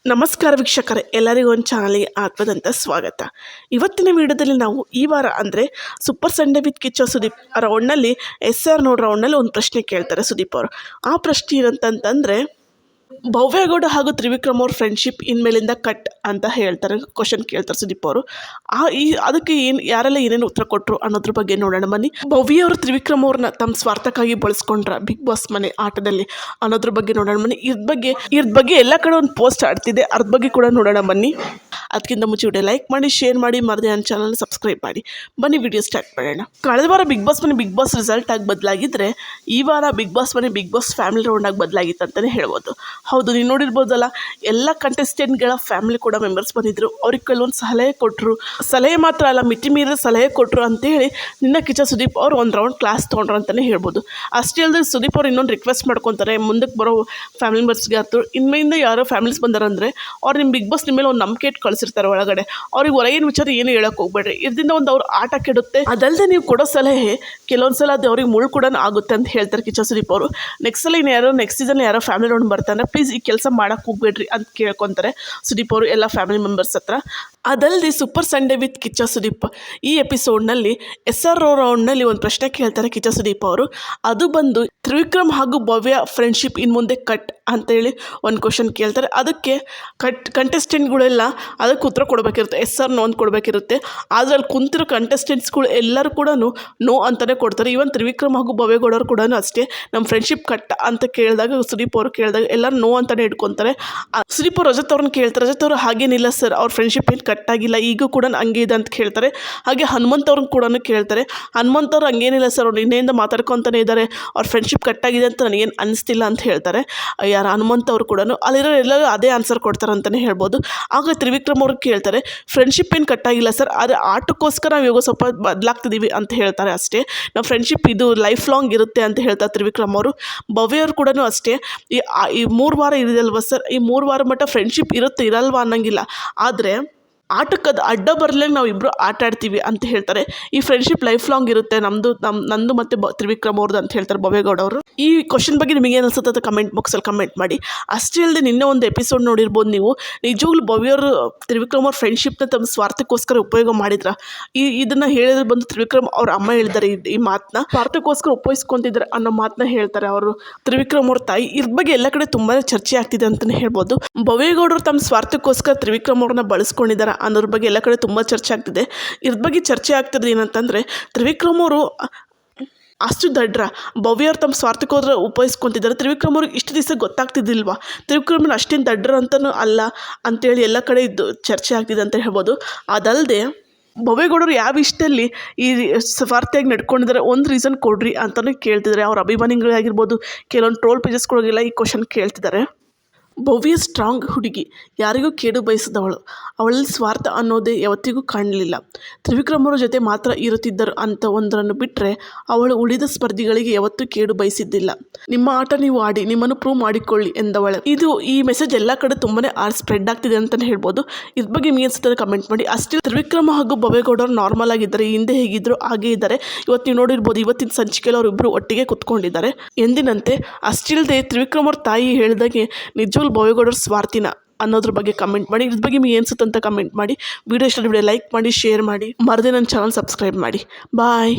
ನಮಸ್ಕಾರ ವೀಕ್ಷಕರೇ, ಎಲ್ಲರಿಗೂ ಒಂದು ಚಾನಲ್ಗೆ ಆತ್ಮದಂತ ಸ್ವಾಗತ. ಇವತ್ತಿನ ವಿಡಿಯೋದಲ್ಲಿ ನಾವು ಈ ವಾರ ಅಂದರೆ super Sunday with Kichcha Sudeep ರೌಂಡ್ನಲ್ಲಿ SR ನೋಡ್ ರೌಂಡ್ನಲ್ಲಿ ಒಂದು ಪ್ರಶ್ನೆ ಕೇಳ್ತಾರೆ ಸುದೀಪ್ ಅವರು. ಆ ಪ್ರಶ್ನೆ ಏನಂತಂದರೆ, ಭವ್ಯಗೌಡ ಹಾಗೂ ತ್ರಿವಿಕ್ರಮ್ ಅವ್ರ ಫ್ರೆಂಡ್ಶಿಪ್ ಇನ್ಮೇಲಿಂದ ಕಟ್ ಅಂತ ಹೇಳ್ತಾರೆ, ಕ್ವಶನ್ ಕೇಳ್ತಾರೆ ಸುದೀಪ್ ಅವರು. ಅದಕ್ಕೆ ಯಾರೆಲ್ಲ ಏನೇನು ಉತ್ತರ ಕೊಟ್ಟರು ಅನ್ನೋದ್ರ ಬಗ್ಗೆ ನೋಡೋಣ ಬನ್ನಿ. ಭವ್ಯ ಅವರು ತ್ರಿವಿಕ್ರಮ್ ಅವ್ರನ್ನ ತಮ್ಮ ಸ್ವಾರ್ಥಕ್ಕಾಗಿ ಬಳಸ್ಕೊಂಡ್ರ ಬಿಗ್ ಬಾಸ್ ಮನೆ ಆಟದಲ್ಲಿ ಅನ್ನೋದ್ರ ಬಗ್ಗೆ ನೋಡೋಣ ಬನ್ನಿ. ಇದ್ರ ಬಗ್ಗೆ ಎಲ್ಲ ಕಡೆ ಒಂದು ಪೋಸ್ಟ್ ಆಡ್ತಿದೆ, ಅದ್ರ ಬಗ್ಗೆ ಕೂಡ ನೋಡೋಣ ಬನ್ನಿ. ಅದಕ್ಕಿಂತ ಮುಂಚೆ ವಿಡಿಯೋ ಲೈಕ್ ಮಾಡಿ, ಶೇರ್ ಮಾಡಿ, ಮರದೆ ನನ್ನ ಚಾನಲ್ ಸಬ್ಸ್ಕ್ರೈಬ್ ಮಾಡಿ. ಬನ್ನಿ ವಿಡಿಯೋ ಸ್ಟಾರ್ಟ್ ಮಾಡೋಣ. ಕಳೆದ ವಾರ ಬಿಗ್ ಬಾಸ್ ಮನೆ ಬಿಗ್ ಬಾಸ್ ರಿಸಲ್ಟ್ ಆಗಿ ಬದಲಾಗಿದ್ದರೆ ಈ ವಾರ ಬಿಗ್ ಬಾಸ್ ಮನೆ ಬಿಗ್ ಬಾಸ್ ಫ್ಯಾಮಿಲಿ ರೌಂಡ್ ಆಗಿ ಬದಲಾಗಿತ್ತು ಅಂತಲೇ ಹೇಳ್ಬೋದು. ಹೌದು, ನೀವು ನೋಡಿರ್ಬೋದಲ್ಲ, ಎಲ್ಲ ಕಂಟೆಸ್ಟೆಂಟ್ಗಳ ಫ್ಯಾಮಿಲಿ ಕೂಡ ಮೆಂಬರ್ಸ್ ಬಂದಿದ್ದರು. ಅವ್ರಿಗೆ ಕೆಲವೊಂದು ಸಲಹೆ ಕೊಟ್ಟರು. ಸಲಹೆ ಮಾತ್ರ ಅಲ್ಲ, ಮಿತಿ ಮೀರಿದ ಸಲಹೆ ಕೊಟ್ಟರು ಅಂತೇಳಿ ನಿನ್ನ ಕಿಚ್ಚ ಸುದೀಪ್ ಅವ್ರು ಒಂದು ರೌಂಡ್ ಕ್ಲಾಸ್ ತೊಗೊಂಡ್ರು ಅಂತಲೇ ಹೇಳ್ಬೋದು. ಅಷ್ಟೇ ಅಲ್ಲದೆ ಸುದೀಪ್ ಅವ್ರು ಇನ್ನೊಂದು ರಿಕ್ವೆಸ್ಟ್ ಮಾಡ್ಕೊತಾರೆ, ಮುಂದಕ್ಕೆ ಬರೋ ಫ್ಯಾಮಿಲಿ ಮೆಂಬರ್ಸ್ಗೆ ಆಯ್ತು, ಇನ್ಮೇಲಿಂದ ಯಾರೋ ಫ್ಯಾಮಿಲೀಸ್ ಬಂದಾರಂದರೆ ಅವ್ರು ನಿಮ್ಮ ಬಿಗ್ ಬಾಸ್ ನಿಮ್ಮ ಮೇಲೆ ಒಂದು ನಂಬಿಕೆ ಇಟ್ಟು ಕಳಿಸಿರ್ತಾರೆ ಒಳಗಡೆ. ಅವ್ರಿಗೆ ಹೊರಗಿನ ವಿಚಾರ ಏನು ಹೇಳೋಕೆ ಹೋಗ್ಬೇಡ್ರಿ, ಇದರಿಂದ ಒಂದು ಅವ್ರ ಆಟ ಕೆಡುತ್ತೆ. ಅದಲ್ಲದೆ ನೀವು ಕೊಡೋ ಸಲಹೆ ಕೆಲವೊಂದು ಸಲ ಅದು ಅವ್ರಿಗೆ ಮುಳ್ಳು ಕೂಡ ಆಗುತ್ತೆ ಅಂತ ಹೇಳ್ತಾರೆ ಕಿಚ್ಚ ಸುದೀಪ್ ಅವರು. ನೆಕ್ಸ್ಟ್ ಸಲ ನೆಕ್ಸ್ಟ್ ಸೀಸನ್ ಯಾರೋ ಫ್ಯಾಮಿಲಿ ರೌಂಡ್ ಬರ್ತಾನೆ, ಪ್ಲೀಸ್ ಈ ಕೆಲಸ ಮಾಡೋಕ್ಕೆ ಹೋಗ್ಬೇಡ್ರಿ ಅಂತ ಕೇಳ್ಕೊತಾರೆ ಸುದೀಪ್ ಅವರು ಎಲ್ಲ ಫ್ಯಾಮಿಲಿ ಮೆಂಬರ್ಸ್ ಹತ್ರ. ಅದಲ್ಲದೆ super Sunday with Kichcha Sudeep ಈ ಎಪಿಸೋಡ್ನಲ್ಲಿ SR ರೌಂಡ್ನಲ್ಲಿ ಒಂದು ಪ್ರಶ್ನೆ ಕೇಳ್ತಾರೆ ಕಿಚ್ಚ ಸುದೀಪ್ ಅವರು. ಅದು ಬಂದು ತ್ರಿವಿಕ್ರಮ್ ಹಾಗೂ ಭವ್ಯ ಫ್ರೆಂಡ್ಶಿಪ್ ಇನ್ನು ಮುಂದೆ ಕಟ್ ಅಂತೇಳಿ ಒಂದು ಕ್ವಶನ್ ಕೇಳ್ತಾರೆ. ಅದಕ್ಕೆ ಕಂಟೆಸ್ಟೆಂಟ್ಗಳೆಲ್ಲ ಅದಕ್ಕೆ ಉತ್ತರ ಕೊಡಬೇಕಿರುತ್ತೆ, SR ನೋ ಅಂತ ಕೊಡಬೇಕಿರುತ್ತೆ. ಆದರೆ ಅಲ್ಲಿ ಕುಂತಿರೋ ಕಂಟೆಸ್ಟೆಂಟ್ಸ್ಗಳು ಎಲ್ಲರೂ ಕೂಡ ನೋ ಅಂತಲೇ ಕೊಡ್ತಾರೆ. ಈವನ್ ತ್ರಿವಿಕ್ರಮ್ ಹಾಗೂ ಭವ್ಯಗೌಡರು ಕೂಡ ಅಷ್ಟೇ, ನಮ್ಮ ಫ್ರೆಂಡ್ಶಿಪ್ ಕಟ್ ಅಂತ ಕೇಳಿದಾಗ ಸುದೀಪ್ ಅವರು ಕೇಳಿದಾಗ ಎಲ್ಲರೂ ನೋ ಅಂತಲೇ ಇಟ್ಕೊತಾರೆ. ಸುದೀಪ್ ಅವರು ರಜತ್ ಅವ್ರನ್ನ ಕೇಳ್ತಾರೆ. ರಜತ್ ಅವರು ಹಾಗೇನಿಲ್ಲ ಸರ್, ಅವ್ರ ಫ್ರೆಂಡ್ಶಿಪ್ ಏನು ಕಟ್ ಆಗಿಲ್ಲ, ಈಗೂ ಕೂಡ ಹಂಗೆ ಇದೆ ಅಂತ ಕೇಳ್ತಾರೆ. ಹಾಗೆ ಹನುಮಂತ್ ಅವ್ರನ್ನ ಕೂಡ ಕೇಳ್ತಾರೆ. ಹನುಮಂತ್ ಅವ್ರು ಹಂಗೇನಿಲ್ಲ ಸರ್, ಅವ್ರು ನಿನ್ನೆಯಿಂದ ಮಾತಾಡ್ಕೊತಾನೆ ಇದ್ದಾರೆ, ಅವ್ರ ಫ್ರೆಂಡ್ಶಿಪ್ ಕಟ್ ಆಗಿದೆ ಅಂತ ನನಗೇನು ಅನಿಸ್ತಿಲ್ಲ ಅಂತ ಹೇಳ್ತಾರೆ. ಯಾರು ಹನುಮಂತ್ ಅವರು ಕೂಡ ಅಲ್ಲಿರೋ ಎಲ್ಲರೂ ಅದೇ ಆನ್ಸರ್ ಕೊಡ್ತಾರೆ ಅಂತಲೇ ಹೇಳ್ಬೋದು. ಆಗ ತ್ರಿವಿಕ್ರಮ್ ಅವ್ರಿಗೆ ಕೇಳ್ತಾರೆ, ಫ್ರೆಂಡ್ಶಿಪ್ ಏನು ಕಟ್ ಆಗಿಲ್ಲ ಸರ್, ಆದರೆ ಆಟಕ್ಕೋಸ್ಕರ ನಾವು ಇವಾಗ ಸ್ವಲ್ಪ ಬದಲಾಗ್ತಿದ್ದೀವಿ ಅಂತ ಹೇಳ್ತಾರೆ ಅಷ್ಟೇ. ನಮ್ಮ ಫ್ರೆಂಡ್ಶಿಪ್ ಇದು ಲೈಫ್ ಲಾಂಗ್ ಇರುತ್ತೆ ಅಂತ ಹೇಳ್ತಾರೆ ತ್ರಿವಿಕ್ರಮ್ ಅವರು. ಭವ್ಯ ಅವರು ಕೂಡ ಅಷ್ಟೇ, ಈ 3 ವಾರ ಇರೋದಲ್ವ ಸರ್, ಈ 3 ವಾರ ಮಟ್ಟ ಫ್ರೆಂಡ್ಶಿಪ್ ಇರುತ್ತೆ ಇರಲ್ವಾ ಅನ್ನಂಗಿಲ್ಲ, ಆದರೆ ಆಟಕ್ಕೆ ಅದು ಅಡ್ಡ ಬರಲಿಕ್ಕೆ ನಾವು ಇಬ್ಬರು ಆಟ ಆಡ್ತೀವಿ ಅಂತ ಹೇಳ್ತಾರೆ. ಈ ಫ್ರೆಂಡ್ಶಿಪ್ ಲೈಫ್ ಲಾಂಗ್ ಇರುತ್ತೆ ನಂದು ಮತ್ತು ತ್ರಿವಿಕ್ರಮ್ ಅವ್ರದ್ದು ಅಂತ ಹೇಳ್ತಾರೆ ಭವ್ಯಗೌಡ ಅವರು. ಈ ಕ್ವಶನ್ ಬಗ್ಗೆ ನಿಮಗೆ ಏನು ಅನ್ಸುತ್ತೆ ಅಂತ ಕಮೆಂಟ್ ಬಾಕ್ಸಲ್ಲಿ ಕಮೆಂಟ್ ಮಾಡಿ. ಅಷ್ಟೇ ಅಲ್ಲದೆ ನಿನ್ನೆ ಒಂದು ಎಪಿಸೋಡ್ ನೋಡಿರ್ಬೋದು ನೀವು, ನಿಜವಾಗ್ಲೂ ಭವ್ಯವರು ತ್ರಿವಿಕ್ರಮ್ ಅವ್ರ ಫ್ರೆಂಡ್ಶಿಪ್ನ ತಮ್ಮ ಸ್ವಾರ್ಥಕ್ಕೋಸ್ಕರ ಉಪಯೋಗ ಮಾಡಿದ್ರ. ಇದನ್ನು ಹೇಳಿದ್ರೆ ಬಂದು ತ್ರಿವಿಕ್ರಮ್ ಅವ್ರ ಅಮ್ಮ ಹೇಳಿದ್ದಾರೆ ಈ ಮಾತನ್ನ, ಸ್ವಾರ್ಥಕ್ಕೋಸ್ಕರ ಉಪಯೋಗಿಸ್ಕೊತಿದ್ದಾರೆ ಅನ್ನೋ ಮಾತನ್ನ ಹೇಳ್ತಾರೆ ಅವರು, ತ್ರಿವಿಕ್ರಮ್ ಅವ್ರ ತಾಯಿ. ಇದ್ರ ಬಗ್ಗೆ ಎಲ್ಲ ಕಡೆ ತುಂಬಾ ಚರ್ಚೆ ಆಗ್ತಿದೆ ಅಂತಲೇ ಹೇಳ್ಬೋದು. ಭವ್ಯಗೌಡರು ತಮ್ಮ ಸ್ವಾರ್ಥಕ್ಕೋಸ್ಕರ ತ್ರಿವಿಕ್ರಮ್ ಅವ್ರನ್ನ ಬಳಸ್ಕೊಂಡಿದ್ದಾರೆ ಅನ್ನೋದ್ರ ಬಗ್ಗೆ ಎಲ್ಲ ಕಡೆ ತುಂಬ ಚರ್ಚೆ ಆಗ್ತಿದೆ. ಇದ್ರ ಬಗ್ಗೆ ಚರ್ಚೆ ಆಗ್ತಿರೋದು ಏನಂತಂದರೆ, ತ್ರಿವಿಕ್ರಮ್ ಅವರು ಅಷ್ಟು ದಡ್ರ, ಭವ್ಯವ್ರು ತಮ್ಮ ಸ್ವಾರ್ಥಕ್ಕೋದ್ರೆ ಉಪಯೋಗಿಸ್ಕೊತಿದ್ದಾರೆ. ತ್ರಿವಿಕ್ರಮ್ ಅವ್ರಿಗೆ ಇಷ್ಟು ದಿವಸ ಗೊತ್ತಾಗ್ತಿದ್ದಿಲ್ವಾ, ತ್ರಿವಿಕ್ರಮನ ಅಷ್ಟೇನು ದಡ್ರ ಅಂತಲೂ ಅಲ್ಲ ಅಂತೇಳಿ ಎಲ್ಲ ಕಡೆ ಇದು ಚರ್ಚೆ ಆಗ್ತಿದೆ ಅಂತ ಹೇಳ್ಬೋದು. ಅದಲ್ಲದೆ ಭವ್ಯಗೌಡರು ಯಾವ ಇಷ್ಟಲ್ಲಿ ಈ ಸ್ವಾರ್ಥಿಯಾಗಿ ನಡ್ಕೊಂಡಿದ್ದಾರೆ, ಒಂದು ರೀಸನ್ ಕೊಡ್ರಿ ಅಂತಲೂ ಕೇಳ್ತಿದ್ದಾರೆ. ಅವ್ರ ಅಭಿಮಾನಿಗಳಾಗಿರ್ಬೋದು, ಕೆಲವೊಂದು ಟ್ರೋಲ್ ಪೇಜಸ್ಗಳಿಗೆಲ್ಲ ಈ ಕ್ವಶನ್ ಕೇಳ್ತಿದ್ದಾರೆ. ಭವ್ಯ ಸ್ಟ್ರಾಂಗ್ ಹುಡುಗಿ, ಯಾರಿಗೂ ಕೇಡು ಬಯಸಿದವಳು, ಅವಳಲ್ಲಿ ಸ್ವಾರ್ಥ ಅನ್ನೋದೇ ಯಾವತ್ತಿಗೂ ಕಾಣಲಿಲ್ಲ. ತ್ರಿವಿಕ್ರಮ್ ಅವರ ಜೊತೆ ಮಾತ್ರ ಇರುತ್ತಿದ್ದರು ಅಂತ ಒಂದರನ್ನು ಬಿಟ್ಟರೆ ಅವಳು ಉಳಿದ ಸ್ಪರ್ಧಿಗಳಿಗೆ ಯಾವತ್ತೂ ಕೇಡು ಬಯಸಿದ್ದಿಲ್ಲ. ನಿಮ್ಮ ಆಟ ನೀವು ಆಡಿ, ನಿಮ್ಮನ್ನು ಪ್ರೂವ್ ಮಾಡಿಕೊಳ್ಳಿ ಎಂದವಳೆ. ಈ ಮೆಸೇಜ್ ಎಲ್ಲ ಕಡೆ ತುಂಬಾನೇ ಸ್ಪ್ರೆಡ್ ಆಗ್ತಿದೆ ಅಂತಲೇ ಹೇಳ್ಬೋದು. ಇದ್ರ ಬಗ್ಗೆ ನಿಮಗೆ ಅನ್ಸುತ್ತೆ ಕಮೆಂಟ್ ಮಾಡಿ. ಅಷ್ಟೇ ತ್ರಿವಿಕ್ರಮ ಹಾಗೂ ಭವ್ಯಗೌಡರು ನಾರ್ಮಲ್ ಆಗಿದ್ದಾರೆ, ಹಿಂದೆ ಹೇಗಿದ್ರು ಹಾಗೇ ಇದ್ದಾರೆ. ಇವತ್ತು ನೀವು ನೋಡಿರ್ಬೋದು, ಇವತ್ತಿನ ಸಂಚಿಕೆಯಲ್ಲಿ ಅವರಿಬ್ಬರು ಒಟ್ಟಿಗೆ ಕುತ್ಕೊಂಡಿದ್ದಾರೆ ಎಂದಿನಂತೆ. ಅಷ್ಟಿಲ್ಲದೆ ತ್ರಿವಿಕ್ರಮ್ ಅವ್ರ ತಾಯಿ ಹೇಳಿದಾಗೆ ನಿಜವಾಗ್ಲೂ ಭವ್ಯಗೌಡರು ಸ್ವಾರ್ಥಿನ ಅನ್ನೋದ್ರ ಬಗ್ಗೆ ಕಮೆಂಟ್ ಮಾಡಿ. ಇದ್ರ ಬಗ್ಗೆ ನಿಮಗೆ ಅನ್ಸುತ್ತೆ ಅಂತ ಕಮೆಂಟ್ ಮಾಡಿ. ವಿಡಿಯೋ ಇಷ್ಟ ಲೈಕ್ ಮಾಡಿ, ಶೇರ್ ಮಾಡಿ, ಮರದೇ ನನ್ನ ಚಾನಲ್ ಸಬ್ಸ್ಕ್ರೈಬ್ ಮಾಡಿ. ಬಾಯ್.